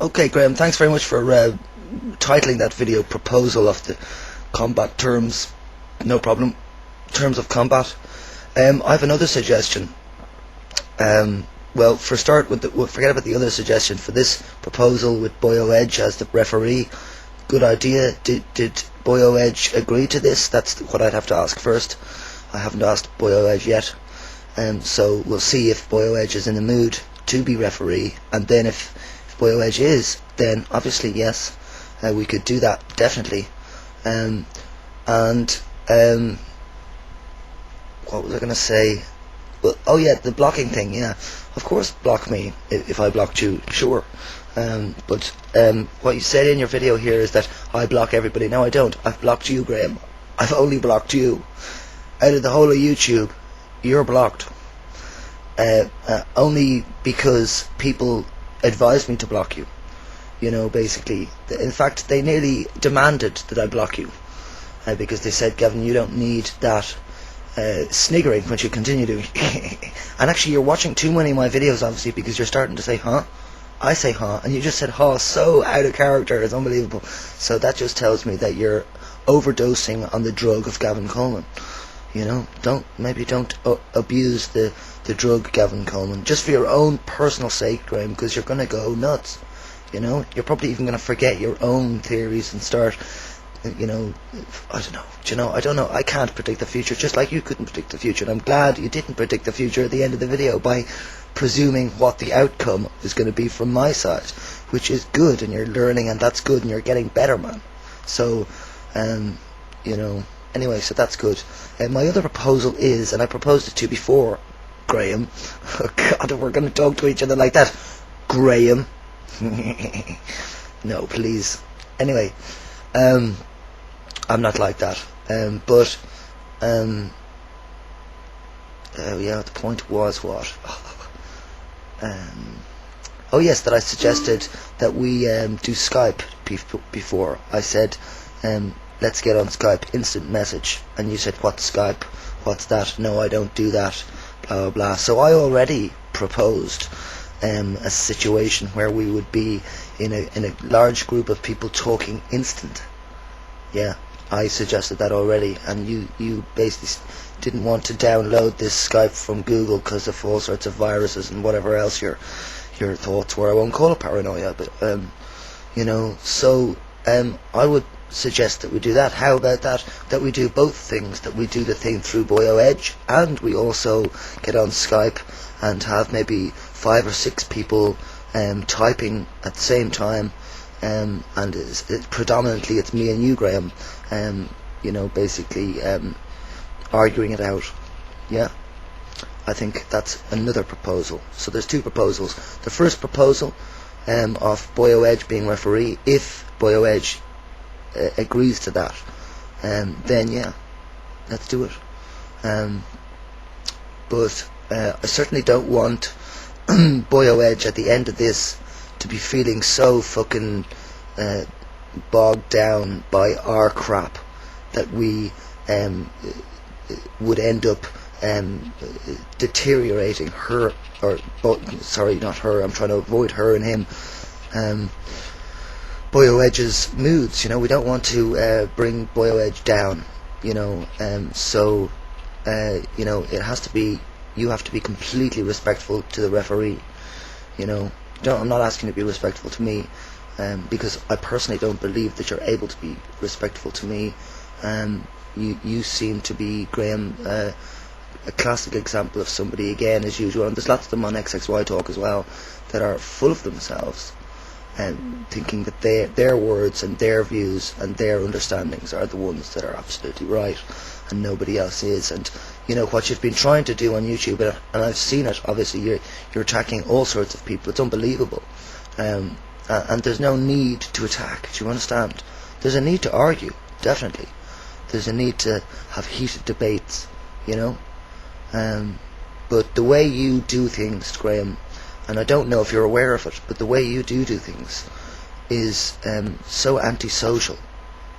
Okay, Graham, thanks very much for titling that video "Proposal of the Combat Terms." No problem. Terms of combat. I have another suggestion. Well, for start, we'll forget about the other suggestion. For this proposal with Boyo Edge as the referee, good idea. Did Boyo Edge agree to this? That's what I'd have to ask first. I haven't asked Boyo Edge yet. So we'll see if Boyo Edge is in the mood to be referee, and then if Boyo Edge is, then obviously yes, we could do that definitely. And what was I going to say? Well, oh yeah, the blocking thing. Yeah, of course, block me if I blocked you. Sure. But what you said in your video here is that I block everybody. No, I don't. I've blocked you, Graham. I've only blocked you. Out of the whole of YouTube, you're blocked. Only because people advised me to block you. You know, basically. In fact, they nearly demanded that I block you. Because they said, Gavin, you don't need that sniggering when you continue doing and actually you're watching too many of my videos, obviously, because you're starting to say, huh? I say, huh? And you just said, huh, so out of character. It's unbelievable. So that just tells me that you're overdosing on the drug of Gavin Coleman. You know, don't abuse the drug Gavin Coleman, just for your own personal sake, Graham, because you're going to go nuts. You know, you're probably even going to forget your own theories and start, you know, I don't know. Do you know, I don't know. I can't predict the future, just like you couldn't predict the future. And I'm glad you didn't predict the future at the end of the video by presuming what the outcome is going to be from my side, which is good, and you're learning, and that's good, and you're getting better, man. So, you know, anyway, so that's good. My other proposal is, and I proposed it to you before, Graham. Oh God, we're going to talk to each other like that, Graham. No, please. Anyway, I'm not like that. But yeah, the point was what? Oh yes, that I suggested that we do Skype before. I said, let's get on Skype, instant message, and you said, what's Skype? What's that? No, I don't do that. Blah blah blah. So I already proposed a situation where we would be in a large group of people talking instant. Yeah, I suggested that already, and you basically didn't want to download this Skype from Google because of all sorts of viruses and whatever else your thoughts were. I won't call it paranoia, but you know, so I would suggest that we do that. How about that we do both things, that we do the thing through Boyo Edge, and we also get on Skype and have maybe 5 or 6 people typing at the same time, and predominantly it's me and you, Graham, you know, basically arguing it out. Yeah, I think that's another proposal. So there's 2 proposals. The first proposal of Boyo Edge being referee, if Boyo Edge agrees to that, then yeah, let's do it. But I certainly don't want Boyo Edge at the end of this to be feeling so fucking bogged down by our crap that we would end up deteriorating her, or sorry, not her, I'm trying to avoid her and him, Boyo Edge's moods. You know, we don't want to bring Boyo Edge down, you know, so you know, it has to be, you have to be completely respectful to the referee. You know, I'm not asking you to be respectful to me, because I personally don't believe that you're able to be respectful to me. You seem to be, Graham, a classic example of somebody, again, as usual, and there's lots of them on XXY Talk as well, that are full of themselves and thinking that their words and their views and their understandings are the ones that are absolutely right and nobody else is. And you know what you've been trying to do on YouTube, and I've seen it, obviously you're attacking all sorts of people. It's unbelievable, and there's no need to attack. Do you understand? There's a need to argue, definitely. There's a need to have heated debates, you know, but the way you do things, Graham, and I don't know if you're aware of it, but the way you do things is so antisocial.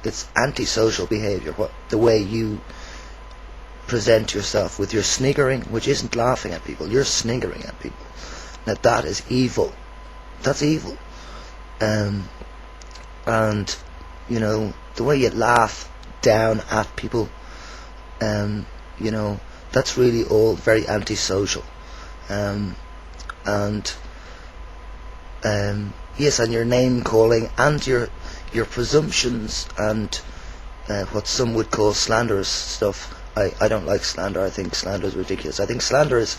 It's antisocial behaviour, the way you present yourself with your sniggering, which isn't laughing at people, you're sniggering at people. Now that is evil. That's evil. and you know, the way you laugh down at people, you know, that's really all very antisocial. And yes, and your name calling and your presumptions and what some would call slanderous stuff. I don't like slander. I think slander is ridiculous. I think slander is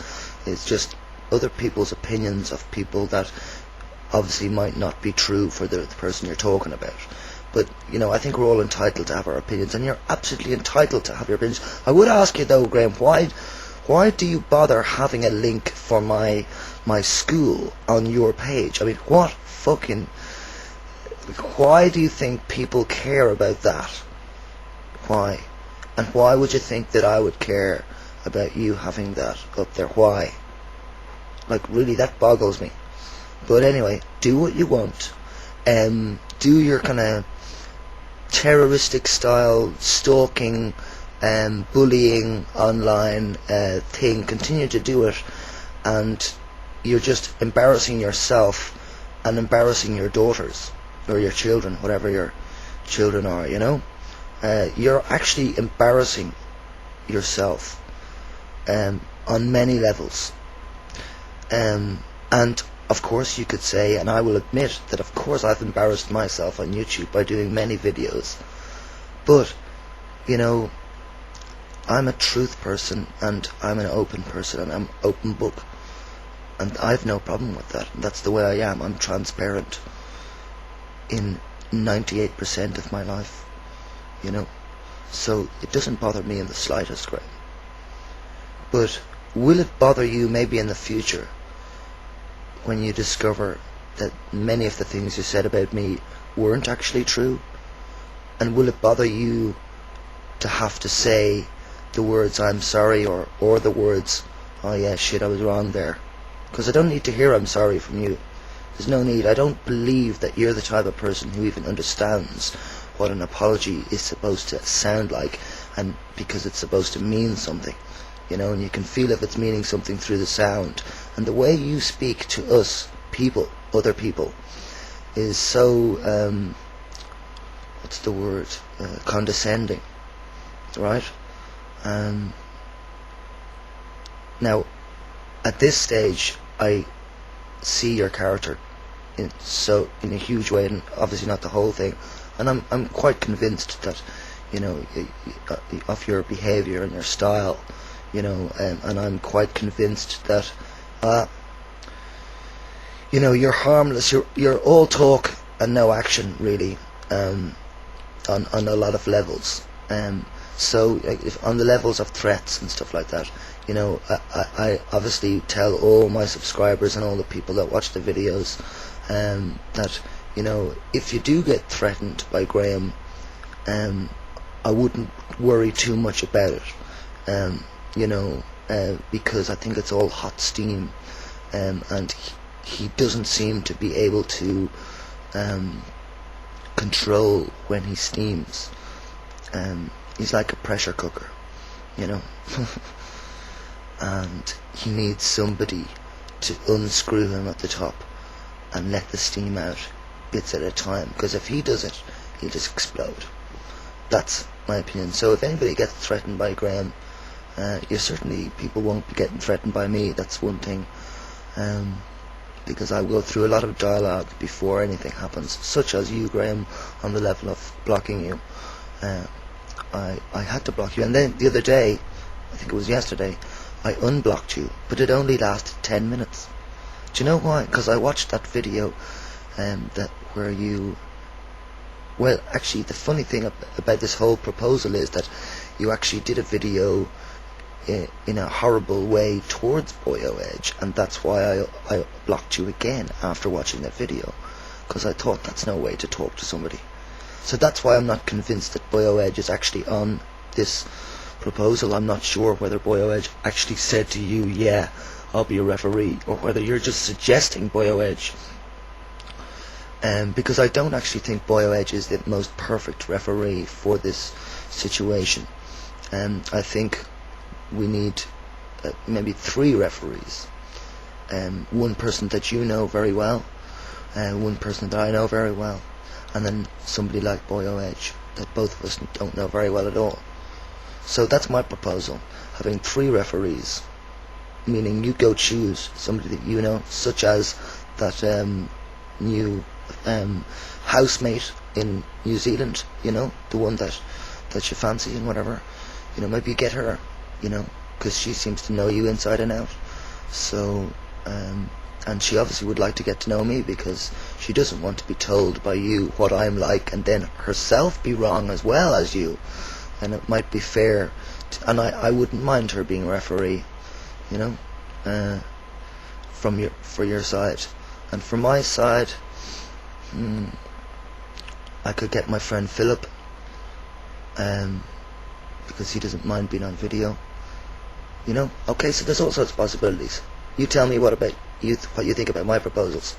just other people's opinions of people that obviously might not be true for the person you're talking about. But, you know, I think we're all entitled to have our opinions, and you're absolutely entitled to have your opinions. I would ask you though, Graham, why do you bother having a link for my school on your page? I mean, why do you think people care about that? Why? And why would you think that I would care about you having that up there? Why? Like, really, that boggles me. But anyway, do what you want. Do your kind of terroristic style stalking bullying online thing. Continue to do it, and you're just embarrassing yourself and embarrassing your daughters or your children, whatever your children are, you know. You're actually embarrassing yourself on many levels. And of course you could say, and I will admit that of course I've embarrassed myself on YouTube by doing many videos, but you know, I'm a truth person and I'm an open person and I'm open book, and I've no problem with that. That's the way I am. I'm transparent in 98% of my life, you know, so it doesn't bother me in the slightest, Graham. But will it bother you maybe in the future when you discover that many of the things you said about me weren't actually true? And will it bother you to have to say the words "I'm sorry" or the words "oh yeah, shit, I was wrong there"? Because I don't need to hear "I'm sorry" from you. There's no need. I don't believe that you're the type of person who even understands what an apology is supposed to sound like, and because it's supposed to mean something, you know, and you can feel if it's meaning something through the sound. And the way you speak to us people, other people, is so what's the word, condescending, right? Now at this stage I see your character in a huge way, and obviously not the whole thing, and I'm quite convinced that, you know, of your behaviour and your style, you know, and I'm quite convinced that you know, you're harmless. You're all talk and no action, really, on a lot of levels. So if on the levels of threats and stuff like that, you know, I obviously tell all my subscribers and all the people that watch the videos that, you know, if you do get threatened by Graham, I wouldn't worry too much about it, you know, because I think it's all hot steam, and he doesn't seem to be able to control when he steams. He's like a pressure cooker, you know. And he needs somebody to unscrew him at the top and let the steam out bits at a time, because if he does it, he'll just explode. That's my opinion. So if anybody gets threatened by Graham, people won't be getting threatened by me. That's one thing, because I go through a lot of dialogue before anything happens, such as you, Graham, on the level of blocking you. I had to block you, and then the other day, I think it was yesterday, I unblocked you, but it only lasted 10 minutes. Do you know why? Because I watched that video where you... Well, actually, the funny thing about this whole proposal is that you actually did a video in a horrible way towards Boyo Edge, and that's why I blocked you again after watching that video, because I thought that's no way to talk to somebody. So that's why I'm not convinced that Boyo Edge is actually on this proposal. I'm not sure whether Boyo Edge actually said to you, yeah, I'll be a referee, or whether you're just suggesting Boyo Edge. Because I don't actually think Boyo Edge is the most perfect referee for this situation. I think we need maybe 3 referees. One person that you know very well, one person that I know very well, and then somebody like Boyo Edge that both of us don't know very well at all. So that's my proposal, having 3 referees, meaning you go choose somebody that you know, such as that new housemate in New Zealand, you know, the one that you fancy and whatever, you know, maybe you get her, you know, because she seems to know you inside and out. So and she obviously would like to get to know me, because she doesn't want to be told by you what I'm like and then herself be wrong as well as you. And it might be fair to, and I wouldn't mind her being referee, you know, for your side. And for my side, I could get my friend Philip, because he doesn't mind being on video, you know. Okay, so there's all sorts of possibilities. You tell me what you think about my proposals.